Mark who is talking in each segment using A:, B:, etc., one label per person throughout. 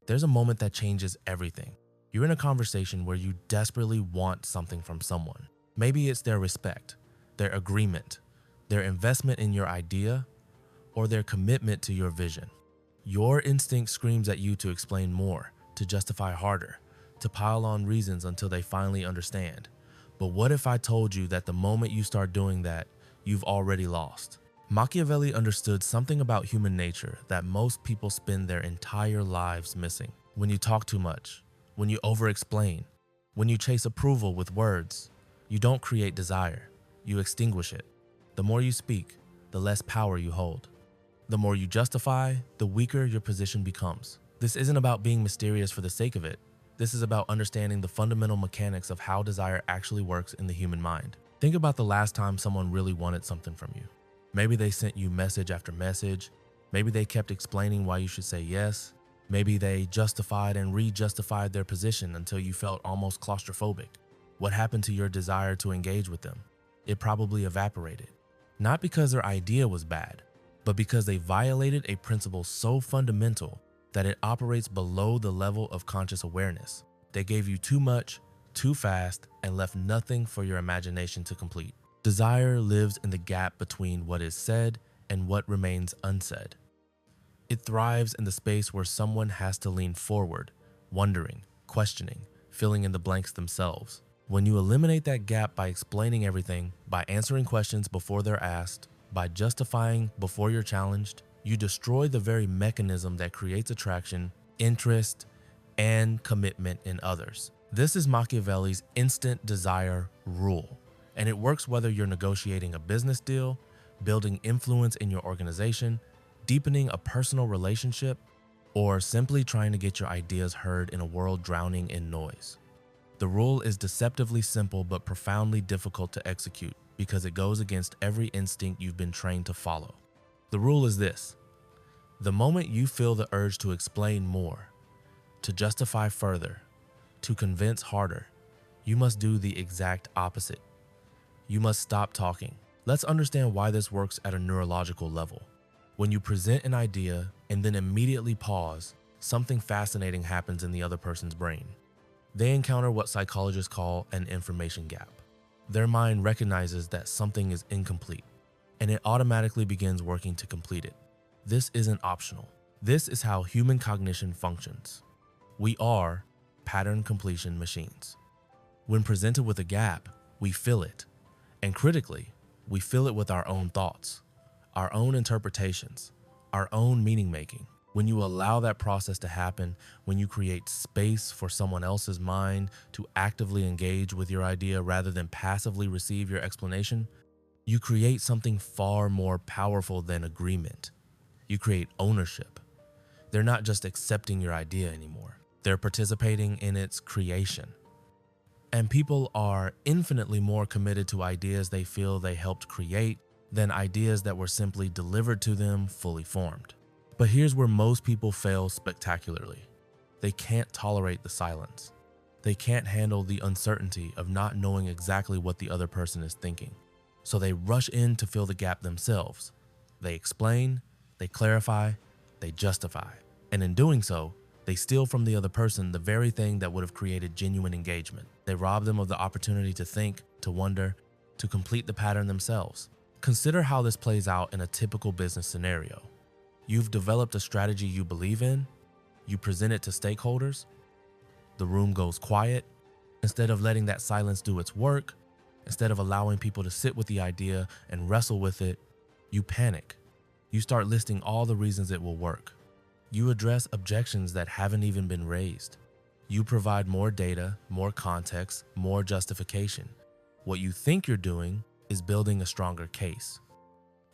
A: There's a moment that changes everything. You're in a conversation where you desperately want something from someone. Maybe it's their respect, their agreement, their investment in your idea, or their commitment to your vision. Your instinct screams at you to explain more, to justify harder, to pile on reasons until they finally understand. But what if I told you that the moment you start doing that, you've already lost? Machiavelli understood something about human nature that most people spend their entire lives missing. When you talk too much, when you over-explain, when you chase approval with words, you don't create desire, you extinguish it. The more you speak, the less power you hold. The more you justify, the weaker your position becomes. This isn't about being mysterious for the sake of it. This is about understanding the fundamental mechanics of how desire actually works in the human mind. Think about the last time someone really wanted something from you. Maybe they sent you message after message. Maybe they kept explaining why you should say yes. Maybe they justified and re-justified their position until you felt almost claustrophobic. What happened to your desire to engage with them? It probably evaporated. Not because their idea was bad, but because they violated a principle so fundamental that it operates below the level of conscious awareness. They gave you too much, too fast, and left nothing for your imagination to complete. Desire lives in the gap between what is said and what remains unsaid. It thrives in the space where someone has to lean forward, wondering, questioning, filling in the blanks themselves. When you eliminate that gap by explaining everything, by answering questions before they're asked, by justifying before you're challenged, you destroy the very mechanism that creates attraction, interest, and commitment in others. This is Machiavelli's instant desire rule, and it works whether you're negotiating a business deal, building influence in your organization, deepening a personal relationship, or simply trying to get your ideas heard in a world drowning in noise. The rule is deceptively simple but profoundly difficult to execute because it goes against every instinct you've been trained to follow. The rule is this: the moment you feel the urge to explain more, to justify further, to convince harder, you must do the exact opposite. You must stop talking. Let's understand why this works at a neurological level. When you present an idea and then immediately pause, something fascinating happens in the other person's brain. They encounter what psychologists call an information gap. Their mind recognizes that something is incomplete, and it automatically begins working to complete it. This isn't optional. This is how human cognition functions. We are pattern completion machines. When presented with a gap, we fill it. And critically, we fill it with our own thoughts, our own interpretations, our own meaning making. When you allow that process to happen, when you create space for someone else's mind to actively engage with your idea rather than passively receive your explanation, you create something far more powerful than agreement. You create ownership. They're not just accepting your idea anymore. They're participating in its creation. And people are infinitely more committed to ideas they feel they helped create than ideas that were simply delivered to them fully formed. But here's where most people fail spectacularly. They can't tolerate the silence. They can't handle the uncertainty of not knowing exactly what the other person is thinking. So they rush in to fill the gap themselves. They explain, they clarify, they justify. And in doing so, they steal from the other person the very thing that would have created genuine engagement. They rob them of the opportunity to think, to wonder, to complete the pattern themselves. Consider how this plays out in a typical business scenario. You've developed a strategy you believe in, you present it to stakeholders, the room goes quiet. Instead of letting that silence do its work, instead of allowing people to sit with the idea and wrestle with it, you panic. You start listing all the reasons it will work. You address objections that haven't even been raised. You provide more data, more context, more justification. What you think you're doing is building a stronger case.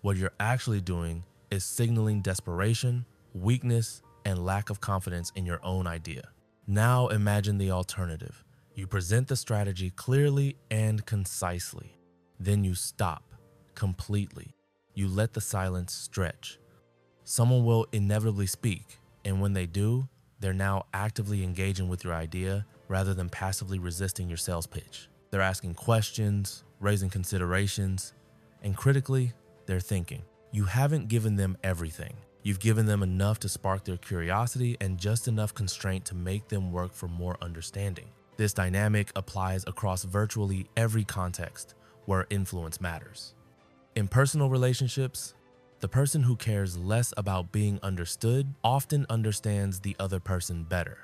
A: What you're actually doing is signaling desperation, weakness, and lack of confidence in your own idea. Now imagine the alternative. You present the strategy clearly and concisely. Then you stop completely. You let the silence stretch. Someone will inevitably speak, and when they do, they're now actively engaging with your idea rather than passively resisting your sales pitch. They're asking questions, raising considerations, and critically, they're thinking. You haven't given them everything. You've given them enough to spark their curiosity and just enough constraint to make them work for more understanding. This dynamic applies across virtually every context where influence matters. In personal relationships, the person who cares less about being understood often understands the other person better.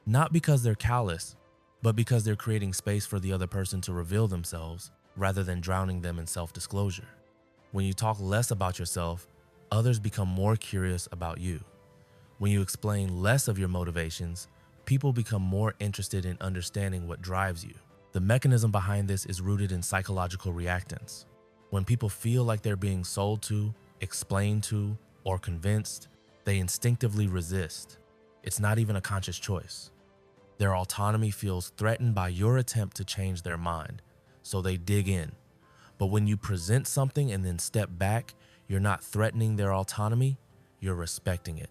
A: Not because they're callous, but because they're creating space for the other person to reveal themselves rather than drowning them in self-disclosure. When you talk less about yourself, others become more curious about you. When you explain less of your motivations, people become more interested in understanding what drives you. The mechanism behind this is rooted in psychological reactance. When people feel like they're being sold to, explained to, or convinced, they instinctively resist. It's not even a conscious choice. Their autonomy feels threatened by your attempt to change their mind, so they dig in. But when you present something and then step back, you're not threatening their autonomy, you're respecting it.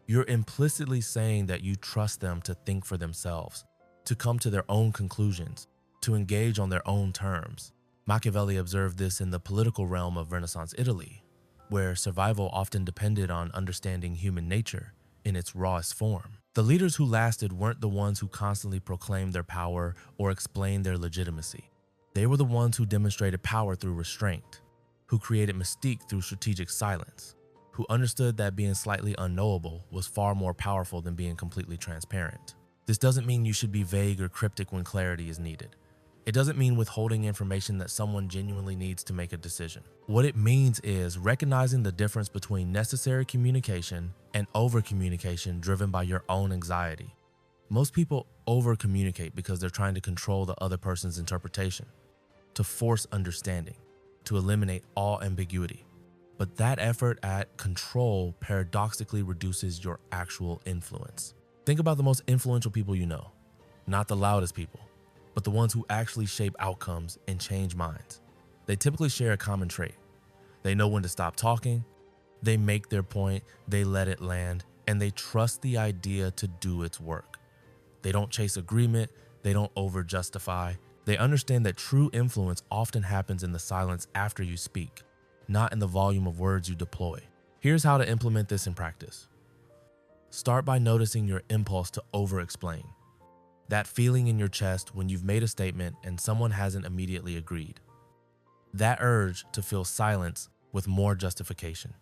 A: You're implicitly saying that you trust them to think for themselves, to come to their own conclusions, to engage on their own terms. Machiavelli observed this in the political realm of Renaissance Italy, where survival often depended on understanding human nature in its rawest form. The leaders who lasted weren't the ones who constantly proclaimed their power or explained their legitimacy. They were the ones who demonstrated power through restraint, who created mystique through strategic silence, who understood that being slightly unknowable was far more powerful than being completely transparent. This doesn't mean you should be vague or cryptic when clarity is needed. It doesn't mean withholding information that someone genuinely needs to make a decision. What it means is recognizing the difference between necessary communication and over-communication driven by your own anxiety. Most people over-communicate because they're trying to control the other person's interpretation, to force understanding, to eliminate all ambiguity. But that effort at control paradoxically reduces your actual influence. Think about the most influential people you know, not the loudest people, but the ones who actually shape outcomes and change minds. They typically share a common trait. They know when to stop talking, they make their point, they let it land, and they trust the idea to do its work. They don't chase agreement, they don't over-justify. They understand that true influence often happens in the silence after you speak, not in the volume of words you deploy. Here's how to implement this in practice. Start by noticing your impulse to over-explain. That feeling in your chest when you've made a statement and someone hasn't immediately agreed. That urge to fill silence with more justification.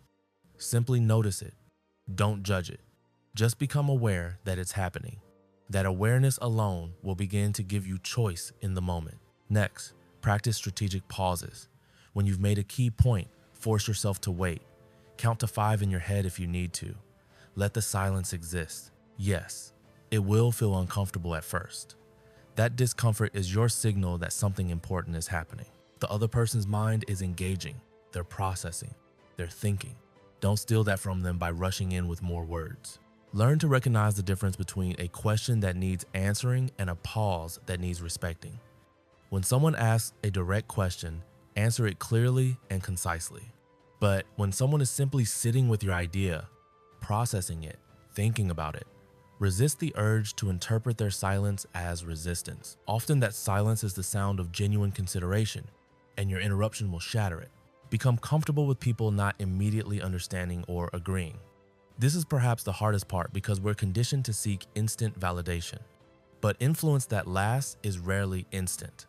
A: Simply notice it. Don't judge it. Just become aware that it's happening. That awareness alone will begin to give you choice in the moment. Next, practice strategic pauses. When you've made a key point, force yourself to wait. Count to 5 in your head if you need to. Let the silence exist. Yes, it will feel uncomfortable at first. That discomfort is your signal that something important is happening. The other person's mind is engaging, they're processing, they're thinking. Don't steal that from them by rushing in with more words. Learn to recognize the difference between a question that needs answering and a pause that needs respecting. When someone asks a direct question, answer it clearly and concisely. But when someone is simply sitting with your idea, processing it, thinking about it, resist the urge to interpret their silence as resistance. Often that silence is the sound of genuine consideration, and your interruption will shatter it. Become comfortable with people not immediately understanding or agreeing. This is perhaps the hardest part because we're conditioned to seek instant validation. But influence that lasts is rarely instant.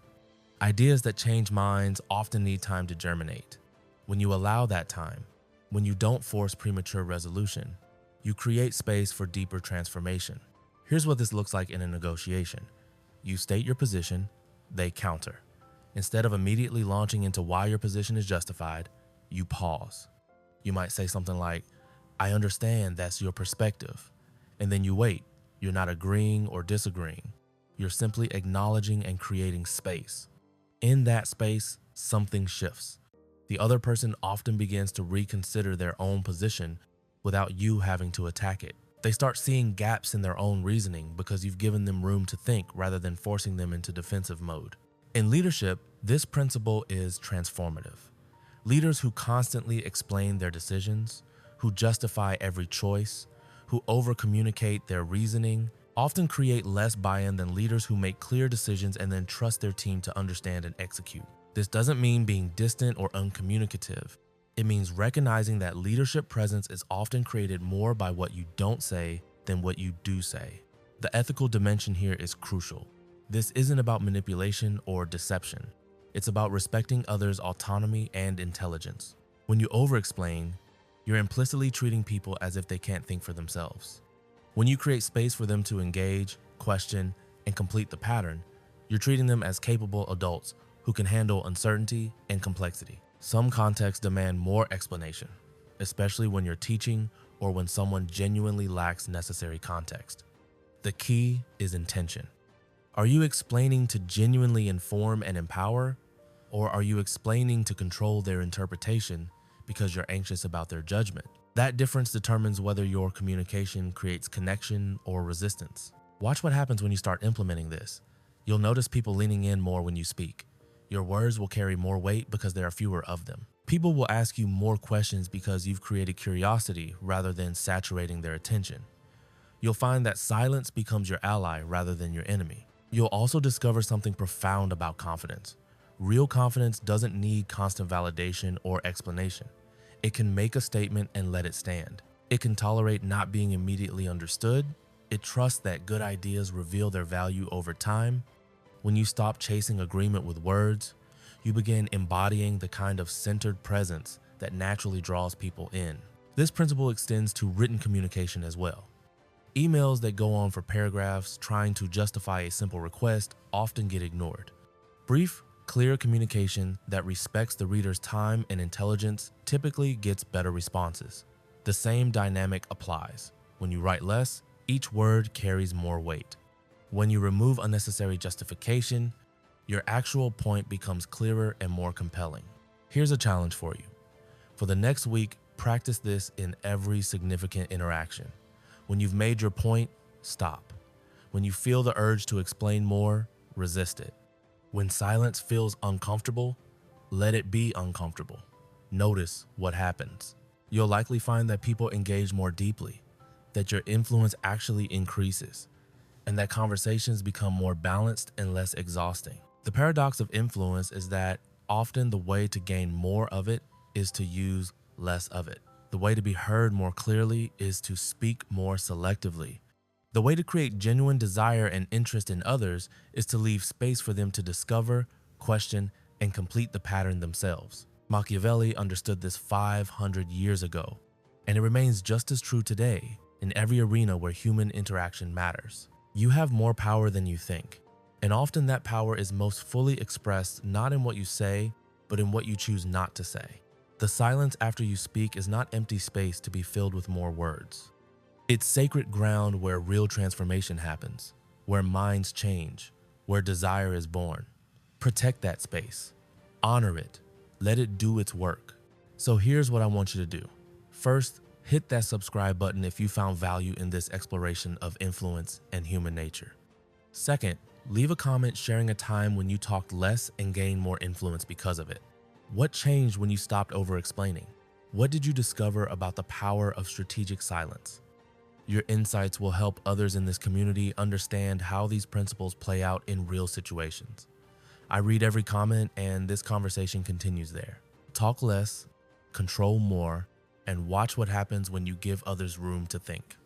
A: Ideas that change minds often need time to germinate. When you allow that time, when you don't force premature resolution, you create space for deeper transformation. Here's what this looks like in a negotiation. You state your position, they counter. Instead of immediately launching into why your position is justified, you pause. You might say something like, "I understand that's your perspective." And then you wait. You're not agreeing or disagreeing. You're simply acknowledging and creating space. In that space, something shifts. The other person often begins to reconsider their own position without you having to attack it. They start seeing gaps in their own reasoning because you've given them room to think rather than forcing them into defensive mode. In leadership, this principle is transformative. Leaders who constantly explain their decisions, who justify every choice, who over-communicate their reasoning, often create less buy-in than leaders who make clear decisions and then trust their team to understand and execute. This doesn't mean being distant or uncommunicative. It means recognizing that leadership presence is often created more by what you don't say than what you do say. The ethical dimension here is crucial. This isn't about manipulation or deception. It's about respecting others' autonomy and intelligence. When you over-explain, you're implicitly treating people as if they can't think for themselves. When you create space for them to engage, question, and complete the pattern, you're treating them as capable adults who can handle uncertainty and complexity. Some contexts demand more explanation, especially when you're teaching or when someone genuinely lacks necessary context. The key is intention. Are you explaining to genuinely inform and empower, or are you explaining to control their interpretation because you're anxious about their judgment? That difference determines whether your communication creates connection or resistance. Watch what happens when you start implementing this. You'll notice people leaning in more when you speak. Your words will carry more weight because there are fewer of them. People will ask you more questions because you've created curiosity rather than saturating their attention. You'll find that silence becomes your ally rather than your enemy. You'll also discover something profound about confidence. Real confidence doesn't need constant validation or explanation. It can make a statement and let it stand. It can tolerate not being immediately understood. It trusts that good ideas reveal their value over time. When you stop chasing agreement with words, you begin embodying the kind of centered presence that naturally draws people in. This principle extends to written communication as well. Emails that go on for paragraphs trying to justify a simple request often get ignored. Brief, clear communication that respects the reader's time and intelligence typically gets better responses. The same dynamic applies. When you write less, each word carries more weight. When you remove unnecessary justification, your actual point becomes clearer and more compelling. Here's a challenge for you. For the next week, practice this in every significant interaction. When you've made your point, stop. When you feel the urge to explain more, resist it. When silence feels uncomfortable, let it be uncomfortable. Notice what happens. You'll likely find that people engage more deeply, that your influence actually increases, and that conversations become more balanced and less exhausting. The paradox of influence is that often the way to gain more of it is to use less of it. The way to be heard more clearly is to speak more selectively. The way to create genuine desire and interest in others is to leave space for them to discover, question, and complete the pattern themselves. Machiavelli understood this 500 years ago, and it remains just as true today in every arena where human interaction matters. You have more power than you think, and often that power is most fully expressed not in what you say, but in what you choose not to say. The silence after you speak is not empty space to be filled with more words. It's sacred ground where real transformation happens, where minds change, where desire is born. Protect that space. Honor it. Let it do its work. So here's what I want you to do. First, hit that subscribe button if you found value in this exploration of influence and human nature. Second, leave a comment sharing a time when you talked less and gained more influence because of it. What changed when you stopped over-explaining? What did you discover about the power of strategic silence? Your insights will help others in this community understand how these principles play out in real situations. I read every comment, and this conversation continues there. Talk less, control more, and watch what happens when you give others room to think.